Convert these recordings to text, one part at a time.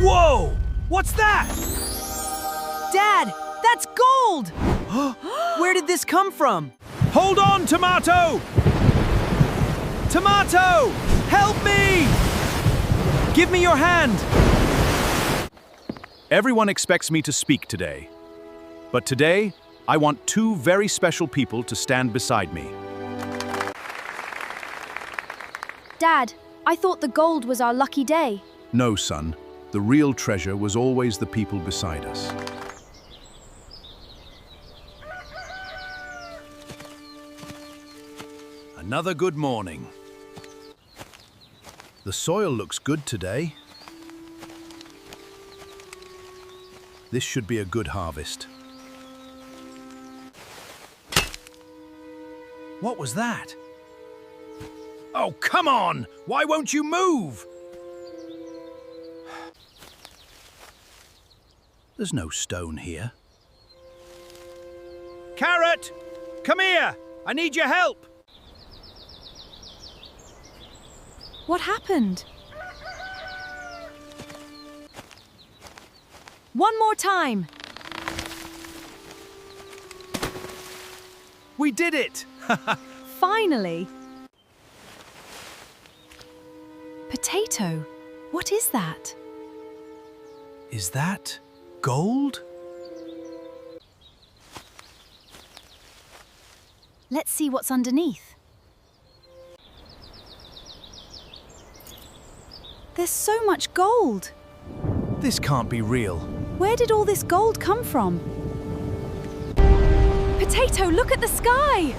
Whoa! What's that? Dad, that's gold! Where did this come from? Hold on, Tomato! Tomato! Help me! Give me your hand! Everyone expects me to speak today. But today, I want two very special people to stand beside me. Dad, I thought the gold was our lucky day. No, son. The real treasure was always the people beside us. Another good morning. The soil looks good today. This should be a good harvest. What was that? Oh, come on! Why won't you move? There's no stone here. Carrot! Come here! I need your help! What happened? One more time. We did it! Finally. Potato, what is that? Is that gold? Let's see what's underneath. There's so much gold. This can't be real. Where did all this gold come from? Potato, look at the sky!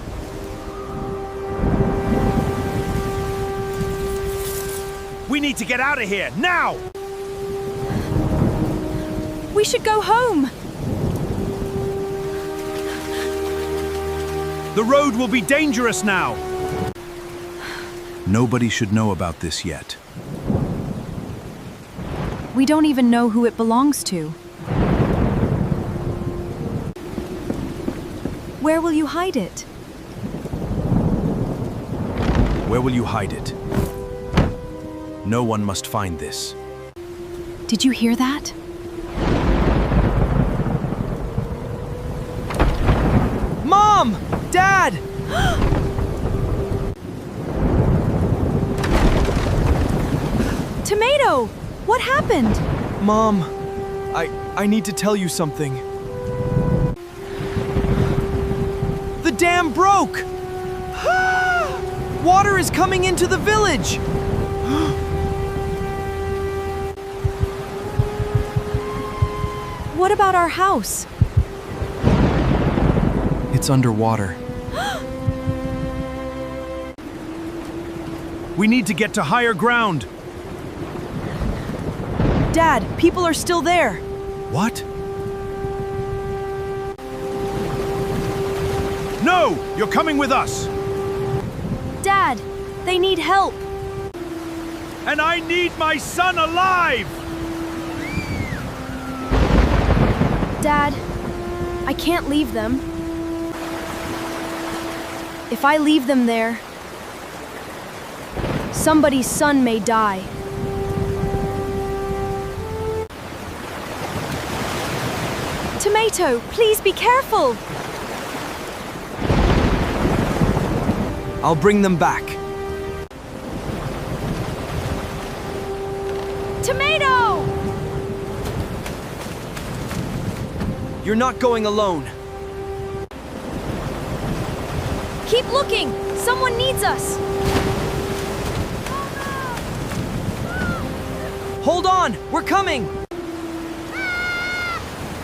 We need to get out of here, now! We should go home. The road will be dangerous now! Nobody should know about this yet. We don't even know who it belongs to. Where will you hide it? Where will you hide it? No one must find this. Did you hear that? Mom! Dad! Tomato! What happened? Mom, I need to tell you something. The dam broke! Water is coming into the village! What about our house? It's underwater. We need to get to higher ground. Dad, people are still there. What? No! You're coming with us! Dad, they need help. And I need my son alive! Dad, I can't leave them. If I leave them there, somebody's son may die. Tomato, please be careful. I'll bring them back. Tomato! You're not going alone. Keep looking! Someone needs us! Hold on, we're coming!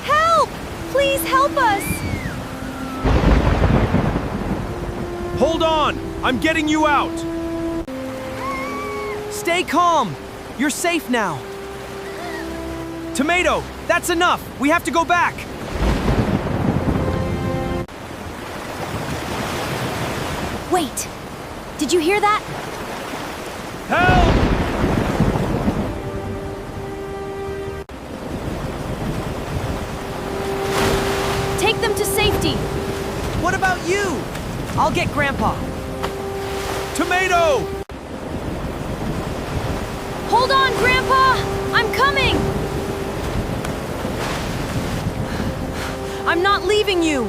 Help! Please help us! Hold on! I'm getting you out! Stay calm! You're safe now. Tomato, that's enough! We have to go back! Wait! Did you hear that? Help! Take them to safety! What about you? I'll get Grandpa. Tomato! Hold on, Grandpa! I'm coming! I'm not leaving you!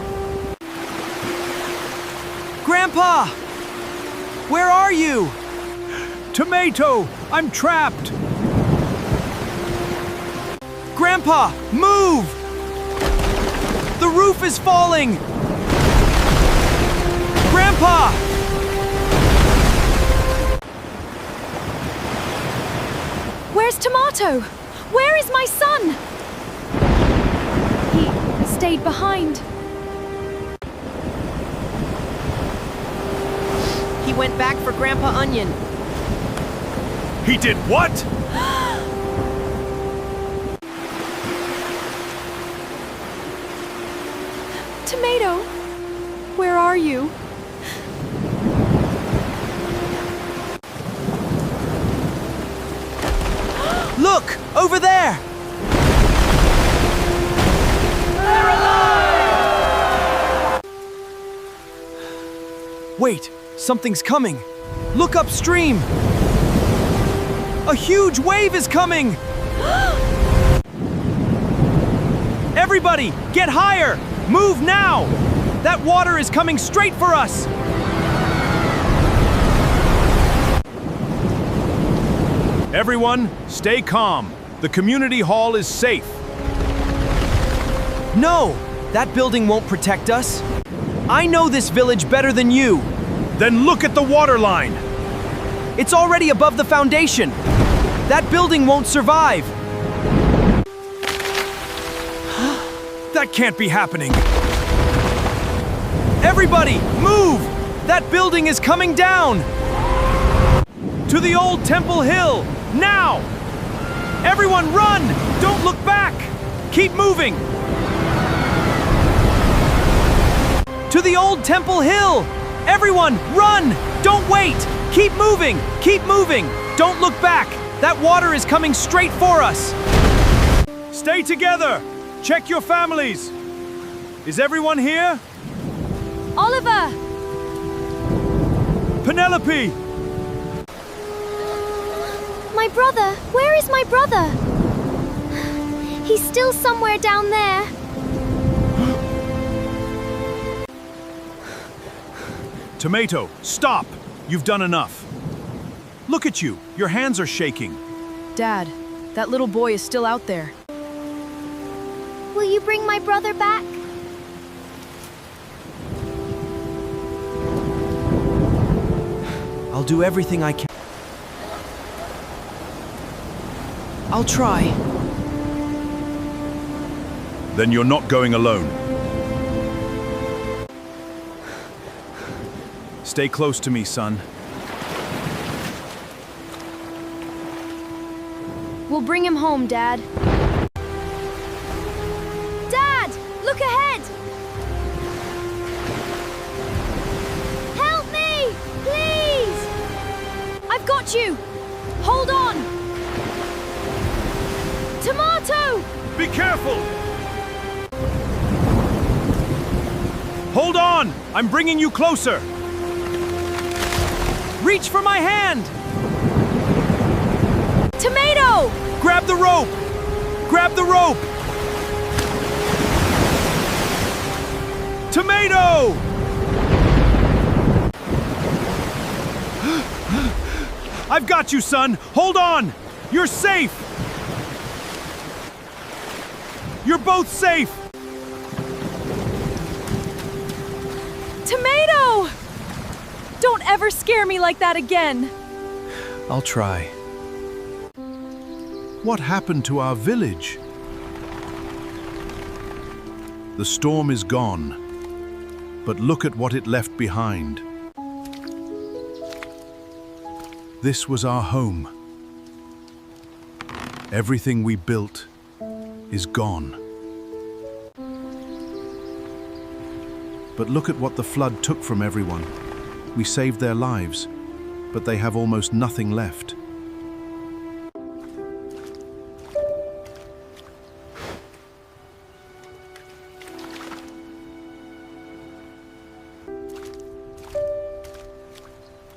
Grandpa! Where are you? Tomato, I'm trapped. Grandpa, move! The roof is falling! Grandpa! Where's Tomato? Where is my son? He stayed behind. He went back for Grandpa Onion. He did what? Tomato, where are you? Look! Over there! Wait, something's coming. Look upstream! A huge wave is coming! Everybody, get higher! Move now! That water is coming straight for us! Everyone, stay calm. The community hall is safe. No! That building won't protect us. I know this village better than you. Then look at the water line. It's already above the foundation. That building won't survive. That can't be happening. Everybody, move! That building is coming down! To the old Temple Hill, now! Everyone run! Don't look back! Keep moving! To the old Temple Hill! Everyone, run! Don't wait! Keep moving! Keep moving! Don't look back! That water is coming straight for us! Stay together. Check your families. Is everyone here? Oliver! Penelope! My brother! Where is my brother? He's still somewhere down there. Tomato, stop! You've done enough. Look at you. Your hands are shaking. Dad, that little boy is still out there. Will you bring my brother back? I'll do everything I can. I'll try. Then you're not going alone. Stay close to me, son. We'll bring him home, Dad. Dad! Look ahead! Help me! Please! I've got you! Hold on! Tomato! Be careful! Hold on! I'm bringing you closer! Reach for my hand! Tomato! Grab the rope! Grab the rope! Tomato! I've got you, son! Hold on! You're safe! You're both safe! Tomato! Don't ever scare me like that again! I'll try. What happened to our village? The storm is gone, but look at what it left behind. This was our home. Everything we built is gone. But look at what the flood took from everyone. We saved their lives, but they have almost nothing left.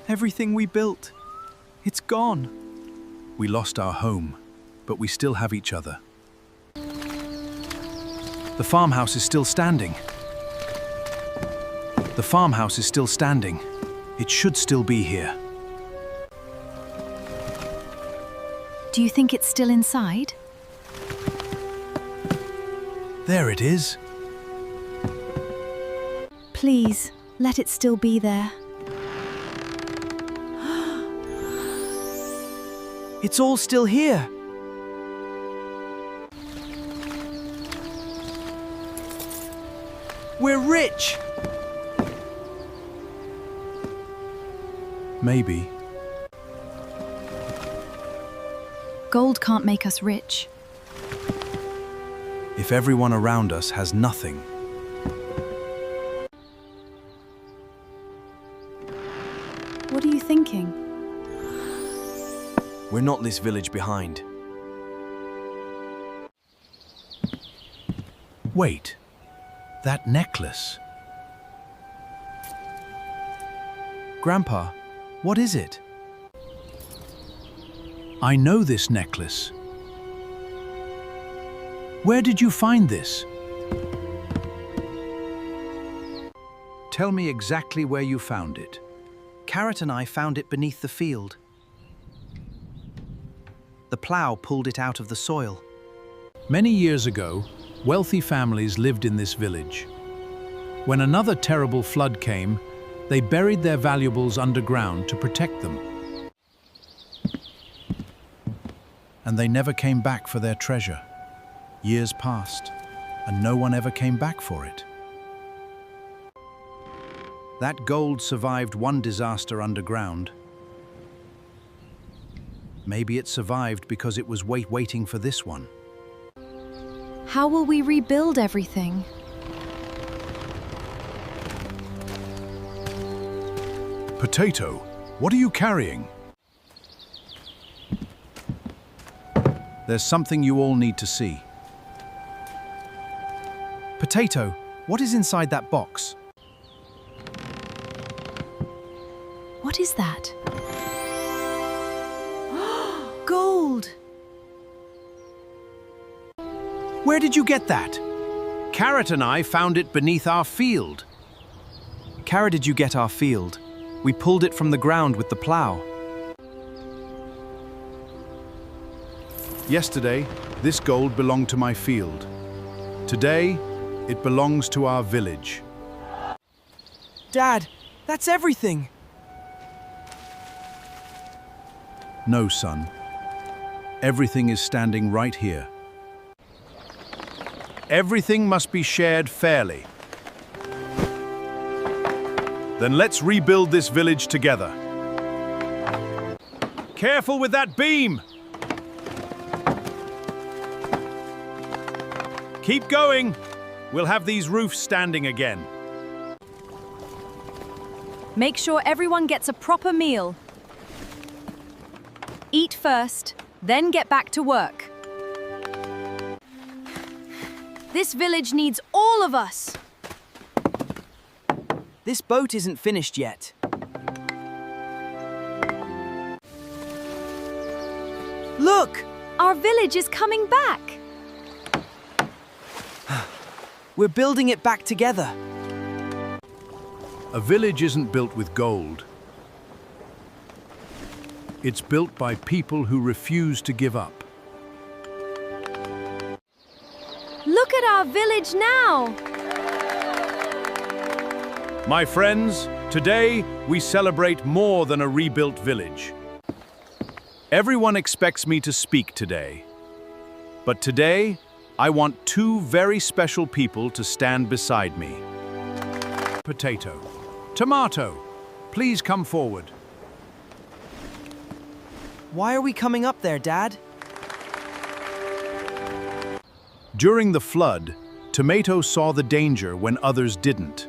Everything we built, it's gone. We lost our home, but we still have each other. The farmhouse is still standing. The farmhouse is still standing. It should still be here. Do you think it's still inside? There it is. Please, let it still be there. It's all still here. We're rich. Maybe. Gold can't make us rich. If everyone around us has nothing. What are you thinking? We're not this village behind. Wait, that necklace. Grandpa, what is it? I know this necklace. Where did you find this? Tell me exactly where you found it. Carrot and I found it beneath the field. The plough pulled it out of the soil. Many years ago, wealthy families lived in this village. When another terrible flood came, they buried their valuables underground to protect them. And they never came back for their treasure. Years passed, and no one ever came back for it. That gold survived one disaster underground. Maybe it survived because it was waiting for this one. How will we rebuild everything? Potato, what are you carrying? There's something you all need to see. Potato, what is inside that box? What is that? Gold! Where did you get that? Carrot and I found it beneath our field. Carrot, did you get our field? We pulled it from the ground with the plough. Yesterday, this gold belonged to my field. Today, it belongs to our village. Dad, that's everything. No, son. Everything is standing right here. Everything must be shared fairly. Then let's rebuild this village together. Careful with that beam! Keep going. We'll have these roofs standing again. Make sure everyone gets a proper meal. Eat first, then get back to work. This village needs all of us. This boat isn't finished yet. Look! Our village is coming back. We're building it back together. A village isn't built with gold. It's built by people who refuse to give up. Look at our village now. My friends, today we celebrate more than a rebuilt village. Everyone expects me to speak today. But today, I want two very special people to stand beside me. Potato. Tomato, please come forward. Why are we coming up there, Dad? During the flood, Tomato saw the danger when others didn't.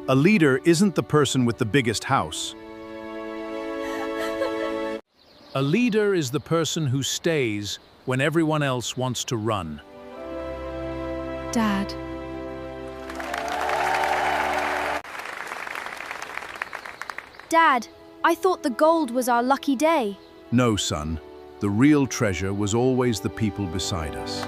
A leader isn't the person with the biggest house. A leader is the person who stays when everyone else wants to run. Dad. Dad, I thought the gold was our lucky day. No, son. The real treasure was always the people beside us.